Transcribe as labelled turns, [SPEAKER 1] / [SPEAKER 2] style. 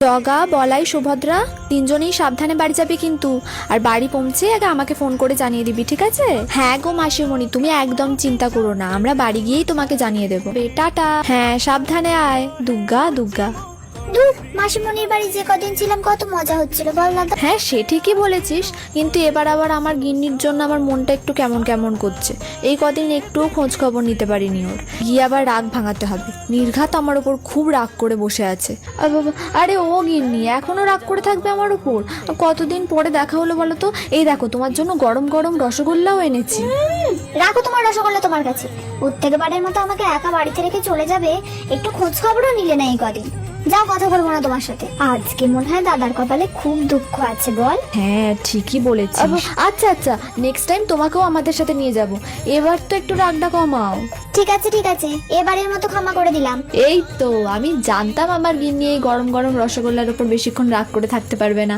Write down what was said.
[SPEAKER 1] জগা, বলাই, সুভদ্রা তিনজনেই সাবধানে বাড়ি যাবে কিন্তু। আর বাড়ি পৌঁছে আগে আমাকে ফোন করে জানিয়ে দিবি, ঠিক আছে? হ্যাঁ গো মাসিমণি, তুমি একদম চিন্তা করো না, আমরা বাড়ি গিয়েই তোমাকে জানিয়ে দেবো। টাটা। হ্যাঁ সাবধানে আয়। দুগ্গা দুগ্গা।
[SPEAKER 2] ধুর, মাসিমণির বাড়ি যে কদিন ছিলাম কত মজা হচ্ছিল বল না।
[SPEAKER 1] হ্যাঁ সে ঠিকই বলেছিস, কিন্তু এবার আবার আমার গিন্নির জন্য আমার মনটা একটু কেমন কেমন করছে। এই কদিন একটুও খোঁজ খবর নিতে পারিনি ওর। গিয়ে আবার রাগ ভাঙাতে হবে। নির্ঘাত আমার ওপর খুব রাগ করে বসে আছে। আরে ও গিন্নি এখনো রাগ করে থাকবে আমার উপর? কতদিন পরে দেখা হলো বলো তো। এই দেখো তোমার জন্য গরম গরম রসগোল্লাও এনেছি।
[SPEAKER 2] রাখো তোমার রসগোল্লা তোমার কাছে। প্রত্যেকবারের মতো আমাকে একা বাড়িতে রেখে চলে যাবে, একটু খোঁজ খবরও নিলে না এই কদিন। যাও, কথা বলবো না তোমার সাথে। আজকে মনে হয় দাদার কপালে খুব দুঃখ আছে বল।
[SPEAKER 1] হ্যাঁ ঠিকই বলেছিস। আচ্ছা আচ্ছা, নেক্সট টাইম তোমাকেও আমাদের সাথে নিয়ে যাব। এবার তো একটু রাগটা কমাও।
[SPEAKER 2] ঠিক আছে ঠিক আছে, এবারের মতো ক্ষমা করে দিলাম।
[SPEAKER 1] এই তো আমি জানতাম আমার গিন্নি এই গরম গরম রসগোল্লার উপর বেশিক্ষণ রাগ করে থাকতে পারবে না।